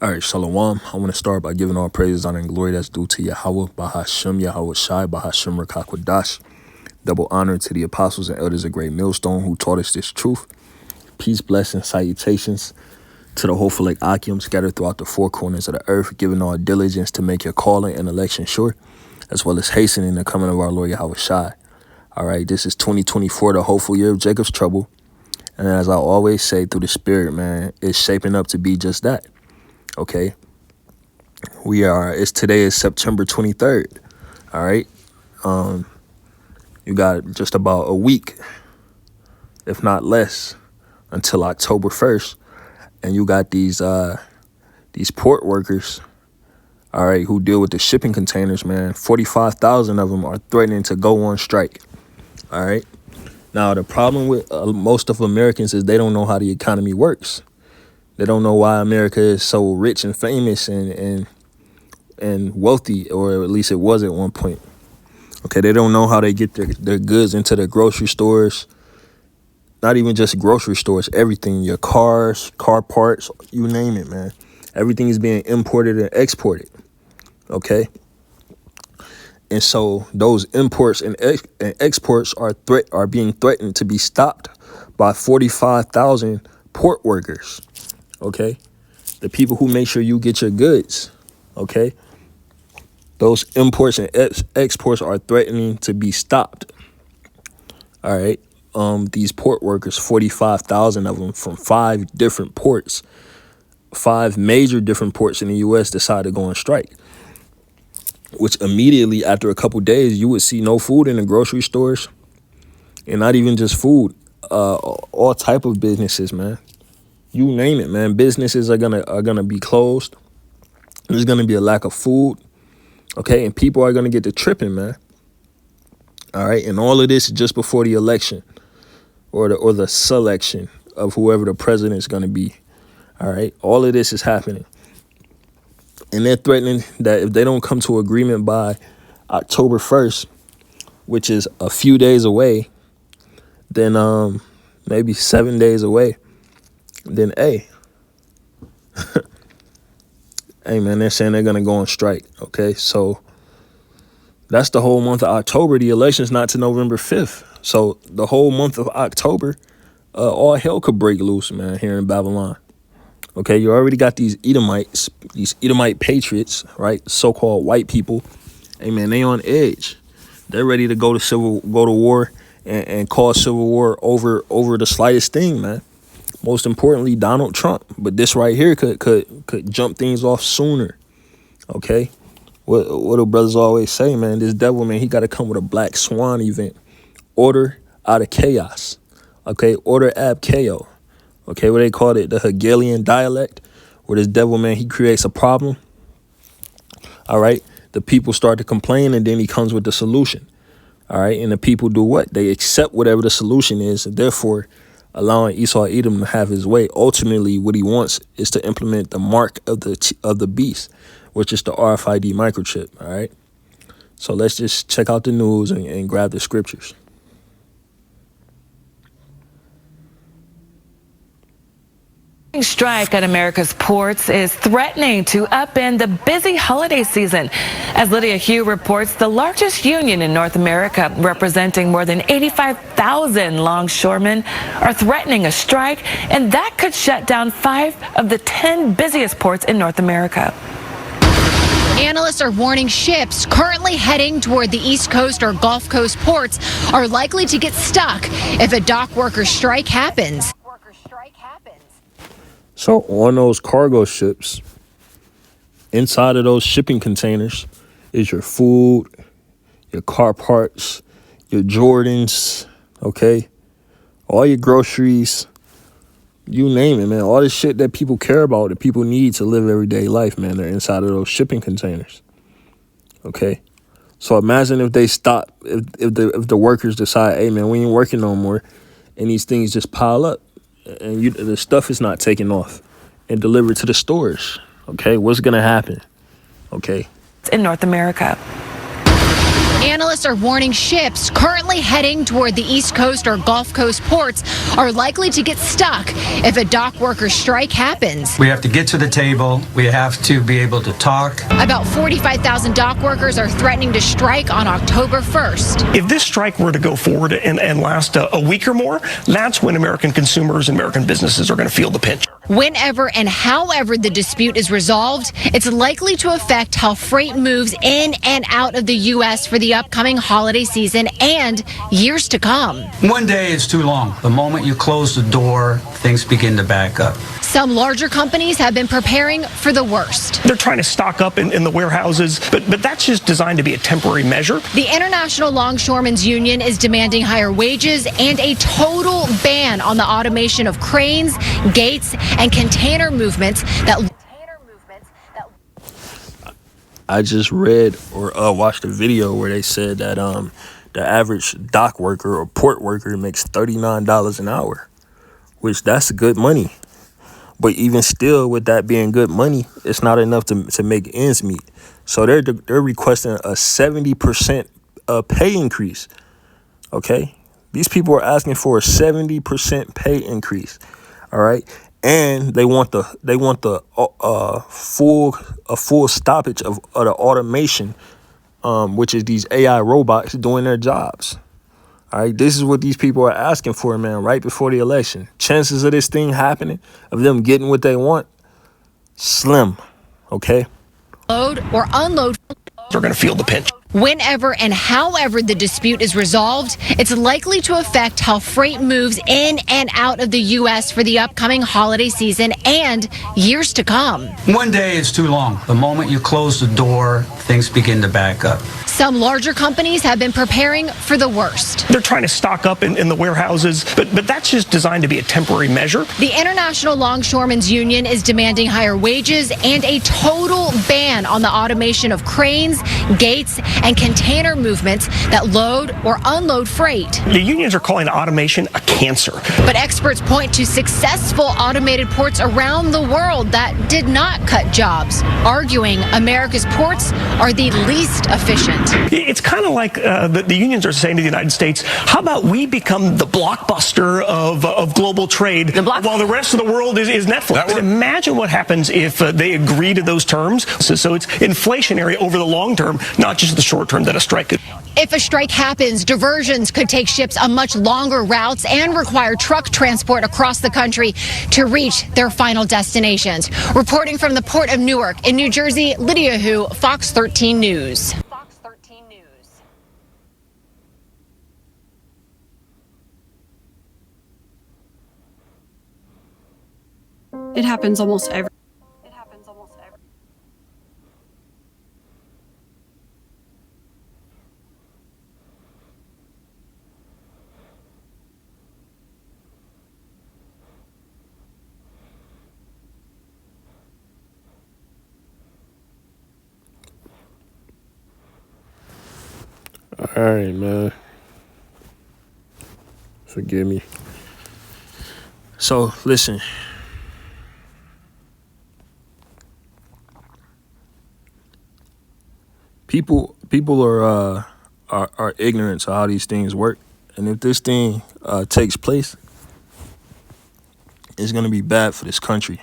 All right, Shalom. I want to start by giving all praises, honor, and glory that's due to Yahweh, Bahashem, Yahweh Shai, Bahashem, Rakakwadash. Double honor to the apostles and elders of Great Millstone who taught us this truth. Peace, blessings, salutations to the hopeful like Akim scattered throughout the four corners of the earth, giving all diligence to make your calling and election sure, as well as hastening the coming of our Lord Yahweh Shai. All right, this is 2024, the hopeful year of Jacob's trouble. And as I always say through the spirit, man, it's shaping up to be just that. Okay, today is September 23rd. All right. You got just about a week, if not less, until October 1st. And you got these port workers, all right, who deal with the shipping containers, man. 45,000 of them are threatening to go on strike. All right. Now, the problem with most of Americans is they don't know how the economy works. They don't know why America is so rich and famous and wealthy, or at least it was at one point. Okay, they don't know how they get their goods into the grocery stores. Not even just grocery stores, everything, your cars, car parts, you name it, man. Everything is being imported and exported. Okay. And so those imports and exports are being threatened to be stopped by 45,000 port workers. Okay, the people who make sure you get your goods. Okay, those imports and exports are threatening to be stopped. All right, these port workers, 45,000 of them from 5 different ports, 5 major different ports in the U.S. decided to go on strike. Which immediately after a couple days, you would see no food in the grocery stores, and not even just food, all type of businesses, man. You name it, man. Businesses are gonna be closed. There's gonna be a lack of food, okay, and people are gonna get to tripping, man. All right, and all of this is just before the election, or the selection of whoever the president is gonna be. All right, all of this is happening, and they're threatening that if they don't come to agreement by October 1st, which is a few days away, then maybe 7 days away. Then, hey, man, they're saying they're going to go on strike. Okay, so that's the whole month of October. The election's not to November 5th. So the whole month of October, all hell could break loose, man, here in Babylon. Okay, you already got these Edomites, these Edomite patriots, right? So-called white people. Hey, man, they on edge. They're ready to go to war and cause civil war over the slightest thing, man. Most importantly, Donald Trump. But this right here could jump things off sooner. Okay? What do brothers always say, man? This devil, man, he got to come with a black swan event. Order out of chaos. Okay? Order ab chaos. Okay? What they call it, the Hegelian dialect, where this devil, man, he creates a problem. All right? The people start to complain, and then he comes with the solution. All right? And the people do what? They accept whatever the solution is, and therefore allowing Esau Edom to have his way. Ultimately, what he wants is to implement the mark of the beast, which is the RFID microchip. All right. So let's just check out the news and grab the scriptures. Strike at America's ports is threatening to upend the busy holiday season. As Lydia Hugh reports, the largest union in North America, representing more than 85,000 longshoremen, are threatening a strike, and that could shut down 5 of the 10 busiest ports in North America. Analysts are warning ships currently heading toward the East Coast or Gulf Coast ports are likely to get stuck if a dock worker strike happens. So on those cargo ships, inside of those shipping containers is your food, your car parts, your Jordans, okay? All your groceries, you name it, man. All the shit that people care about, that people need to live everyday life, man, they're inside of those shipping containers, okay? So imagine if they stop, if the workers decide, hey, man, we ain't working no more, and these things just pile up. And the stuff is not taken off and delivered to the stores. Okay, what's gonna happen? Okay, in North America. Analysts are warning ships currently heading toward the East Coast or Gulf Coast ports are likely to get stuck if a dock worker strike happens. We have to get to the table. We have to be able to talk. About 45,000 dock workers are threatening to strike on October 1st. If this strike were to go forward and last a week or more, that's when American consumers and American businesses are going to feel the pinch. Whenever and however the dispute is resolved, it's likely to affect how freight moves in and out of the U.S. for the upcoming holiday season and years to come. One day is too long. The moment you close the door, things begin to back up. Some larger companies have been preparing for the worst. They're trying to stock up in the warehouses, but that's just designed to be a temporary measure. The International Longshoremen's Union is demanding higher wages and a total ban on the automation of cranes, gates, and container movements that I just read or watched a video where they said that the average dock worker or port worker makes $39 an hour, which that's good money. But even still, with that being good money, it's not enough to make ends meet. So they're requesting a 70% pay increase. Okay, these people are asking for a 70% pay increase. All right, and they want the full stoppage of the automation, which is these AI robots doing their jobs. All right, this is what these people are asking for, man, right before the election. Chances of this thing happening, of them getting what they want, slim, okay? load or unload. They're going to feel the pinch. Whenever and however the dispute is resolved, it's likely to affect how freight moves in and out of the U.S. for the upcoming holiday season and years to come. One day is too long. The moment you close the door, things begin to back up. Some larger companies have been preparing for the worst. They're trying to stock up in the warehouses, but that's just designed to be a temporary measure. The International Longshoremen's Union is demanding higher wages and a total ban on the automation of cranes, gates, and container movements that load or unload freight. The unions are calling automation a cancer. But experts point to successful automated ports around the world that did not cut jobs, arguing America's ports are the least efficient. It's kind of like the unions are saying to the United States, how about we become the Blockbuster of global trade while the rest of the world is Netflix? Imagine what happens if they agree to those terms. So it's inflationary over the long term, not just the short term that a strike could. If a strike happens, diversions could take ships on much longer routes and require truck transport across the country to reach their final destinations. Reporting from the Port of Newark in New Jersey, Lydia Hu, Fox 13 News. Fox 13 News. It happens almost every. All right, man. Forgive me. So, listen. People are ignorant to how these things work. And if this thing takes place, it's going to be bad for this country.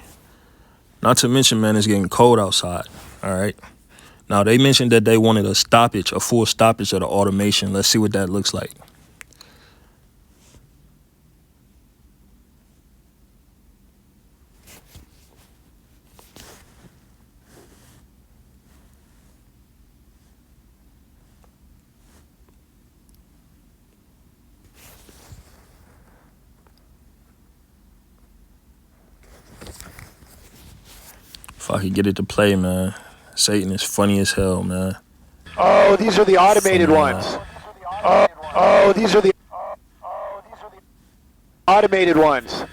Not to mention, man, it's getting cold outside. All right. Now, they mentioned that they wanted a full stoppage of the automation. Let's see what that looks like. If I could get it to play, man. Satan is funny as hell, man. Oh, these are the automated ones. Oh, these are the automated ones.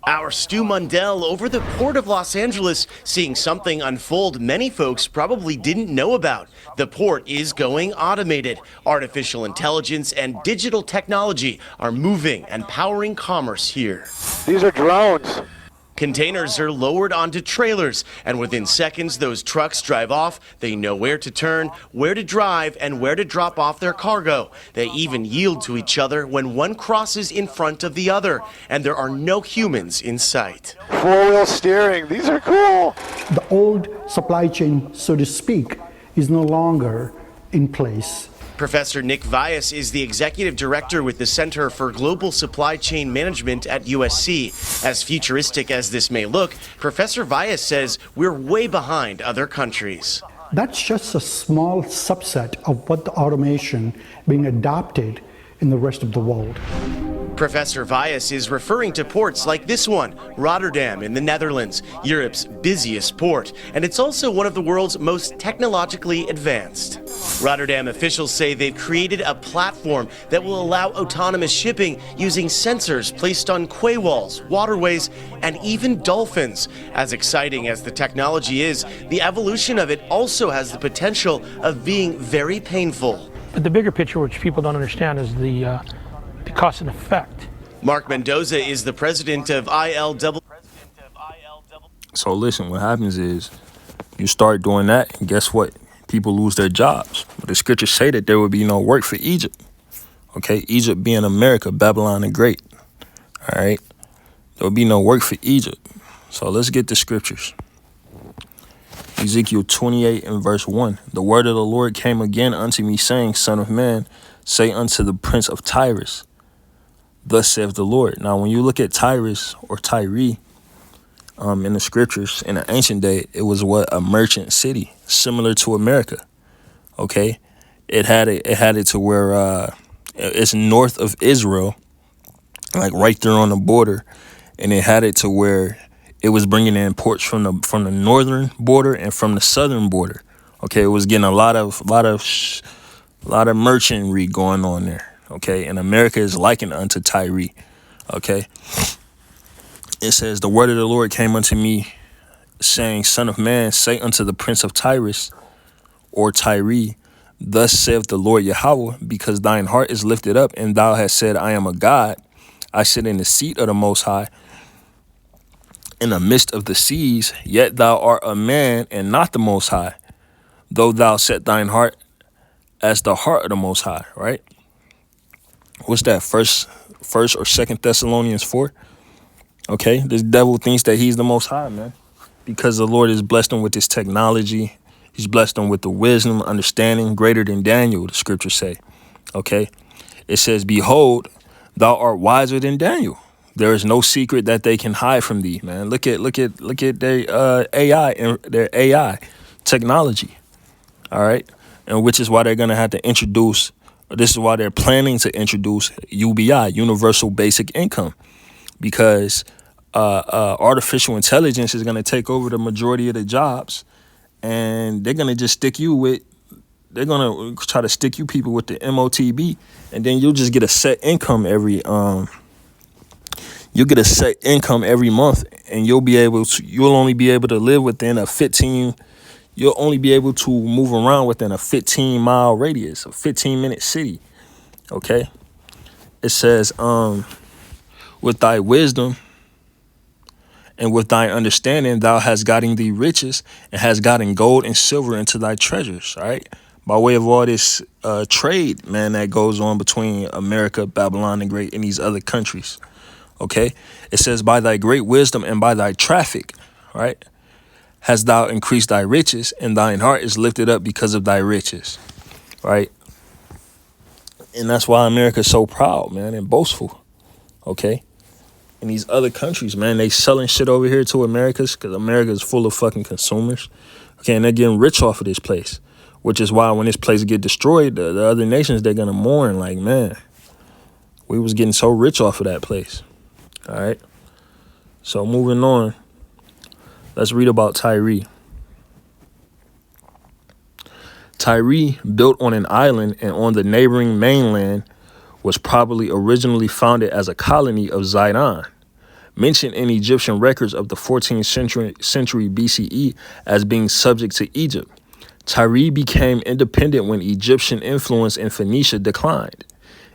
Our Stu Mundell over the Port of Los Angeles, seeing something unfold many folks probably didn't know about. The port is going automated. Artificial intelligence and digital technology are moving and powering commerce here. These are drones. Containers are lowered onto trailers, and within seconds, those trucks drive off. They know where to turn, where to drive, and where to drop off their cargo. They even yield to each other when one crosses in front of the other, and there are no humans in sight. Four-wheel steering. These are cool. The old supply chain, so to speak, is no longer in place. Professor Nick Vyas is the executive director with the Center for Global Supply Chain Management at USC. As futuristic as this may look, Professor Vyas says we're way behind other countries. That's just a small subset of what the automation being adopted in the rest of the world. Professor Vyas is referring to ports like this one, Rotterdam in the Netherlands, Europe's busiest port, and it's also one of the world's most technologically advanced. Rotterdam officials say they've created a platform that will allow autonomous shipping using sensors placed on quay walls, waterways, and even dolphins. As exciting as the technology is, the evolution of it also has the potential of being very painful. But the bigger picture, which people don't understand, is the cost and effect. Mark Mendoza is the president of ILW. So listen, what happens is you start doing that, and guess what? People lose their jobs. But the scriptures say that there would be no work for Egypt. Okay, Egypt being America, Babylon the Great. All right, there would be no work for Egypt. So let's get the scriptures. Ezekiel 28 and verse 1. The word of the Lord came again unto me, saying, Son of man, say unto the prince of Tyrus, thus saith the Lord. Now, when you look at Tyrus or Tyre, in the scriptures, in the ancient day, it was what? A merchant city, similar to America. Okay, it had it to where it's north of Israel, like right there on the border, and it had it to where it was bringing in imports from the northern border and from the southern border. Okay, it was getting a lot of merchantry going on there. Okay, and America is likened unto Tyre. Okay, it says, the word of the Lord came unto me, saying, Son of man, say unto the prince of Tyrus or Tyre, thus saith the Lord Yahweh, because thine heart is lifted up, and thou hast said, I am a God, I sit in the seat of the Most High, in the midst of the seas, yet thou art a man and not the Most High, though thou set thine heart as the heart of the Most High. Right? What's that? First or Second Thessalonians 4. Okay, this devil thinks that he's the Most High, man, because the Lord has blessed him with this technology. He's blessed him with the wisdom, understanding greater than Daniel, the scriptures say. Okay, it says, behold, thou art wiser than Daniel. There is no secret that they can hide from thee, man. Look at their AI and their AI technology. All right, and which is why they're gonna have to introduce. This is why they're planning to introduce UBI, Universal Basic Income, because artificial intelligence is going to take over the majority of the jobs, and they're going to just they're going to try to stick you people with the MOTB, and then you'll just get a set income every month, and you'll only be able to live within you'll only be able to move around within a 15-mile radius, a 15-minute city. Okay, it says, with thy wisdom and with thy understanding, thou hast gotten thee riches, and hast gotten gold and silver into thy treasures. All right, by way of all this trade, man, that goes on between America, Babylon the Great, and these other countries. Okay, it says, by thy great wisdom and by thy traffic, right, hast thou increased thy riches, and thine heart is lifted up because of thy riches. Right, and that's why America is so proud, man, and boastful. Okay. And these other countries, man, they selling shit over here to America's, because America is full of fucking consumers. Okay, and they're getting rich off of this place, which is why when this place get destroyed, the other nations, they're gonna mourn like, man, we was getting so rich off of that place. All right, so moving on, let's read about Tyre. Tyre, built on an island and on the neighboring mainland, was probably originally founded as a colony of Zidon, mentioned in Egyptian records of the 14th century BCE as being subject to Egypt. Tyre became independent when Egyptian influence in Phoenicia declined.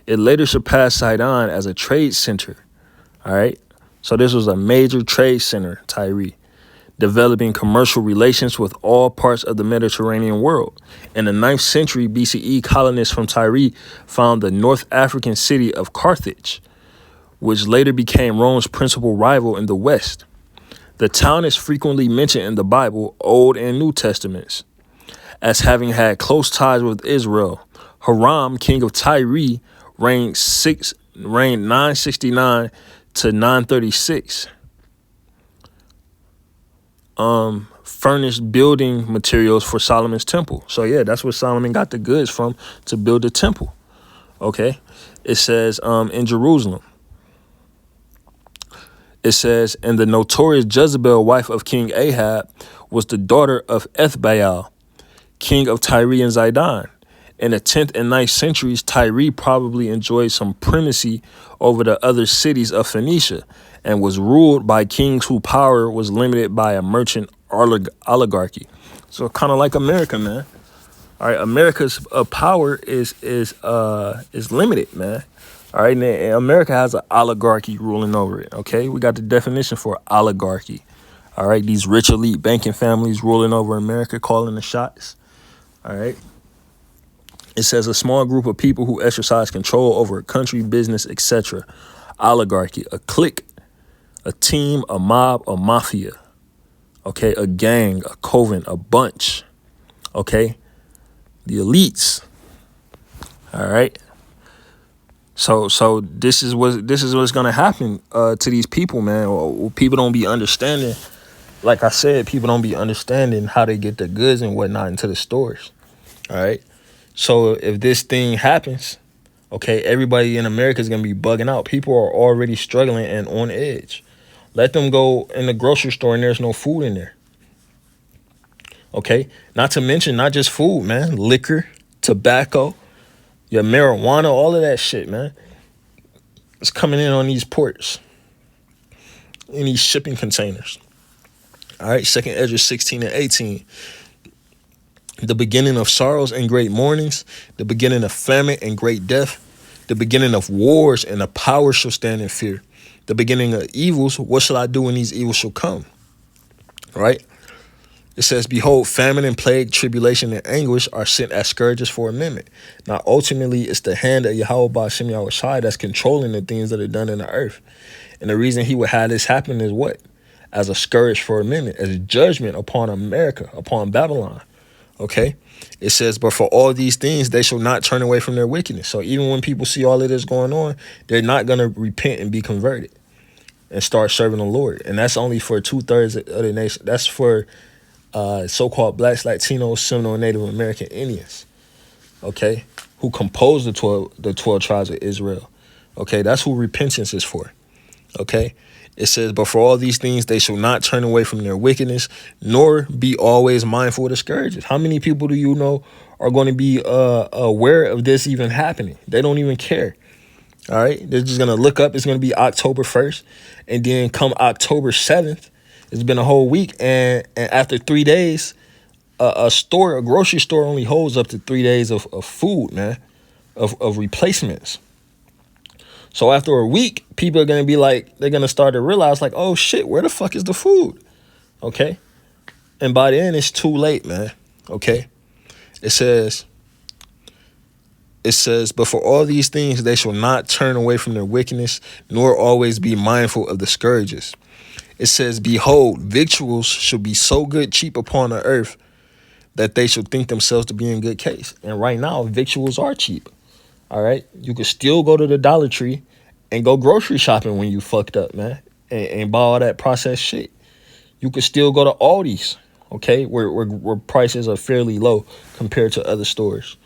It later surpassed Sidon as a trade center. All right, So this was a major trade center, Tyre, developing commercial relations with all parts of the Mediterranean world. In the 9th century BCE, colonists from Tyre found the North African city of Carthage, which later became Rome's principal rival in the West. The town is frequently mentioned in the Bible, Old and New Testaments, as having had close ties with Israel. Hiram, king of Tyre, reigned 969 to 936. Furnished building materials for Solomon's temple. So yeah, that's where Solomon got the goods from to build the temple. Okay, it says in Jerusalem. It says, and the notorious Jezebel, wife of King Ahab, was the daughter of Ethbaal, king of Tyre and Zidon. In the 10th and 9th centuries, Tyre probably enjoyed some primacy over the other cities of Phoenicia and was ruled by kings whose power was limited by a merchant oligarchy. So kind of like America, man. All right, America's power is limited, man. All right, and America has an oligarchy ruling over it, okay? We got the definition for oligarchy. All right, these rich elite banking families ruling over America, calling the shots. All right. It says a small group of people who exercise control over a country, business, etc. Oligarchy, a clique, a team, a mob, a mafia. Okay, a gang, a coven, a bunch. Okay, the elites. All right. So this is what's gonna happen to these people, man. Or people don't be understanding. Like I said, people don't be understanding how they get the goods and whatnot into the stores. All right. So if this thing happens, okay, everybody in America is gonna be bugging out. People are already struggling and on edge. Let them go in the grocery store and there's no food in there. Okay, not to mention not just food, man. Liquor, tobacco, your marijuana, all of that shit, man. It's coming in on these ports, in these shipping containers. All right, 2nd Ezra 16 and 18. The beginning of sorrows and great mournings, the beginning of famine and great death, the beginning of wars, and the power shall stand in fear. The beginning of evils, what shall I do when these evils shall come? Right? It says, behold, famine and plague, tribulation and anguish are sent as scourges for a minute. Now, ultimately, it's the hand of Yahweh Ba'ashem Yahushai that's controlling the things that are done in the earth. And the reason he would have this happen is what? As a scourge for a minute, as a judgment upon America, upon Babylon. Okay? It says, but for all these things, they shall not turn away from their wickedness. So even when people see all of this going on, they're not going to repent and be converted and start serving the Lord. And that's only for 2/3 of the nation. That's for so-called blacks, Latinos, Seminole, Native American Indians, okay, who compose the 12 tribes of Israel. Okay, that's who repentance is for. Okay, it says, but for all these things, they shall not turn away from their wickedness, nor be always mindful of the scourges. How many people do you know are going to be aware of this even happening? They don't even care. All right, they're just going to look up. It's going to be October 1st. And then come October 7th, it's been a whole week. And after 3 days, a grocery store only holds up to 3 days of food, man, of replacements. So after a week, people are going to be like, they're going to start to realize like, oh shit, where the fuck is the food? Okay. And by then it's too late, man. Okay. It says, but for all these things, they shall not turn away from their wickedness, nor always be mindful of the scourges. It says, behold, victuals shall be so good cheap upon the earth that they shall think themselves to be in good case. And right now, victuals are cheap. All right. You could still go to the Dollar Tree and go grocery shopping when you fucked up, man, and buy all that processed shit. You could still go to Aldi's, okay, where prices are fairly low compared to other stores.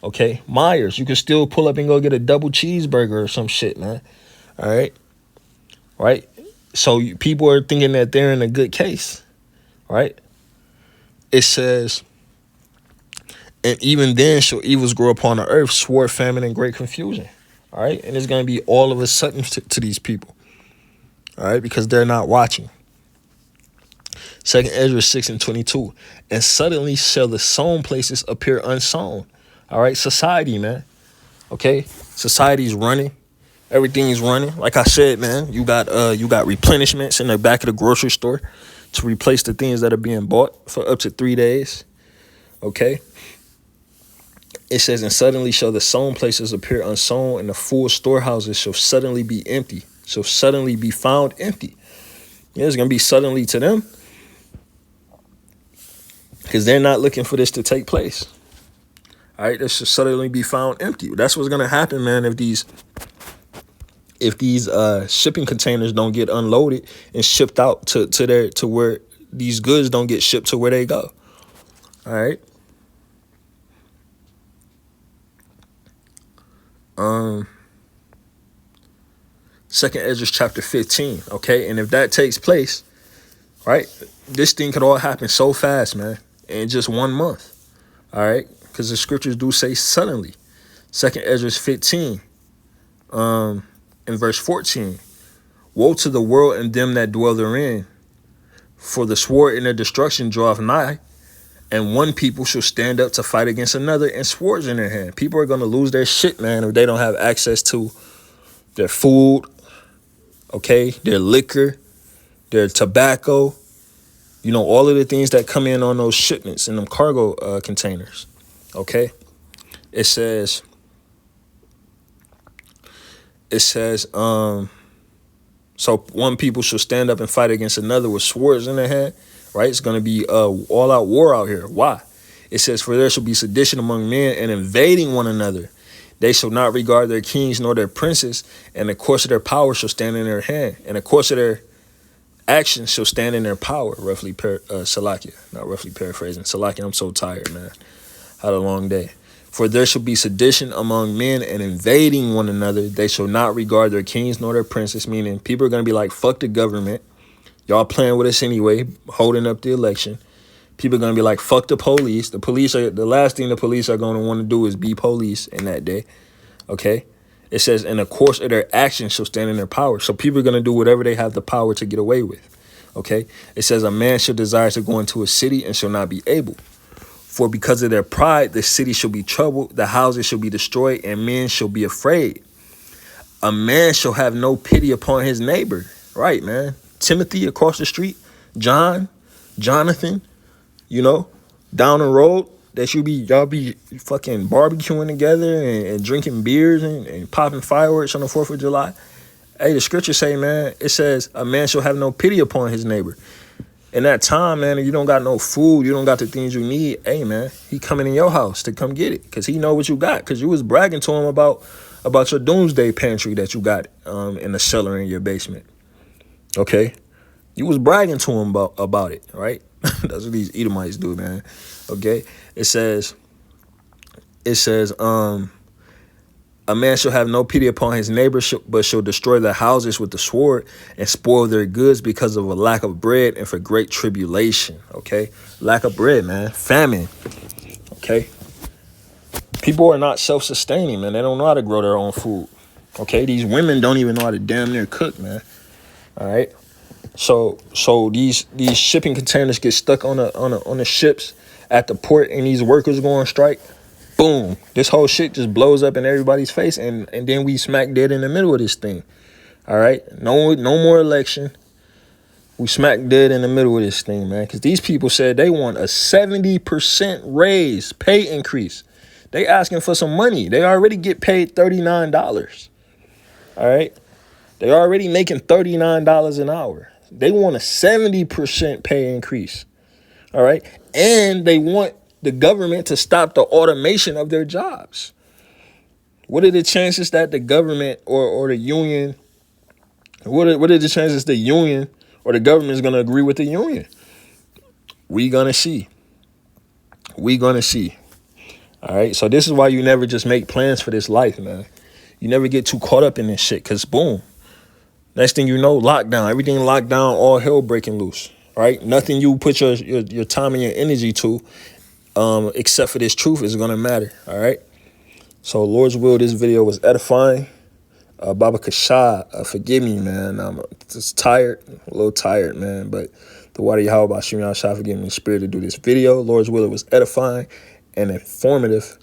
Okay. Myers, you could still pull up and go get a double cheeseburger or some shit, man. All right. Right. So people are thinking that they're in a good case. Right. It says, and even then shall evils grow upon the earth, sword, famine, and great confusion. All right. And it's going to be all of a sudden to these people. All right. Because they're not watching. 2nd Ezra 6 and 22. And suddenly shall the sown places appear unsown. All right. Society, man. Okay. Society's running. Everything's running. Like I said, man, you got replenishments in the back of the grocery store to replace the things that are being bought for up to 3 days. Okay. It says, and suddenly shall the sown places appear unsown, and the full storehouses shall suddenly be empty, shall suddenly be found empty. Yeah, it's going to be suddenly to them because they're not looking for this to take place. All right, this should suddenly be found empty. That's what's going to happen, man, if these shipping containers don't get unloaded and shipped out to where these goods don't get shipped to where they go. All right. Second Ezra chapter 15. Okay, and if that takes place, right, this thing could all happen so fast, man, in just 1 month. All right, because the scriptures do say suddenly. Second Ezra 15, in verse 14. Woe to the world and them that dwell therein, for the sword in their destruction draweth nigh, and one people shall stand up to fight against another, and swords in their hand. People are going to lose their shit, man, if they don't have access to their food, okay, their liquor, their tobacco, you know, all of the things that come in on those shipments in them cargo containers, okay? It says, so one people shall stand up and fight against another with swords in their hand, right? It's going to be all-out war out here. Why? It says, for there shall be sedition among men and invading one another. They shall not regard their kings nor their princes, and the course of their power shall stand in their hand, and the course of their actions shall stand in their power. Salakia, not roughly paraphrasing. Salakia, I'm so tired, man. Had a long day. For there shall be sedition among men and invading one another. They shall not regard their kings nor their princes, meaning people are going to be like, fuck the government. Y'all playing with us anyway, holding up the election. People are going to be like, fuck the police. The last thing the police are going to want to do is be police in that day. Okay? It says, in the course of their actions shall stand in their power. So people are going to do whatever they have the power to get away with. Okay? It says, a man shall desire to go into a city and shall not be able. For because of their pride, the city shall be troubled, the houses shall be destroyed, and men shall be afraid. A man shall have no pity upon his neighbor. Right, man. Timothy across the street, John, Jonathan, you know, down the road, y'all be fucking barbecuing together and drinking beers and popping fireworks on the 4th of July. Hey, the scriptures say, man, it says a man shall have no pity upon his neighbor. In that time, man, if you don't got no food, you don't got the things you need, hey, man, he coming in your house to come get it because he know what you got, because you was bragging to him about your doomsday pantry that you got in the cellar in your basement. Okay? You was bragging to him about it, right? That's what these Edomites do, man. Okay? It says, a man shall have no pity upon his neighbor, but shall destroy their houses with the sword and spoil their goods because of a lack of bread and for great tribulation. Okay? Lack of bread, man. Famine. Okay? People are not self-sustaining, man. They don't know how to grow their own food. Okay? These women don't even know how to damn near cook, man. All right? So these shipping containers get stuck on the ships at the port, and these workers go on strike. Boom. This whole shit just blows up in everybody's face, and then we smack dead in the middle of this thing. All right? No more election. We smack dead in the middle of this thing, man, because these people said they want a 70% raise, pay increase. They asking for some money. They already get paid $39. All right? They already making $39 an hour. They want a 70% pay increase. All right? And they want the government to stop the automation of their jobs. What are the chances that the government or the union, what are the chances the union or the government is going to agree with the union? We going to see. All right? So this is why you never just make plans for this life, man. You never get too caught up in this shit, because boom. Next thing you know, lockdown. Everything locked down, all hell breaking loose. Right? Nothing you put your time and your energy to, except for this truth, is going to matter. All right? So, Lord's will, this video was edifying. Baba Kashah, forgive me, man. I'm just tired, a little tired, man. But the water Yahweh Bashim Yahshua, forgive me the spirit to do this video. Lord's will, it was edifying and informative.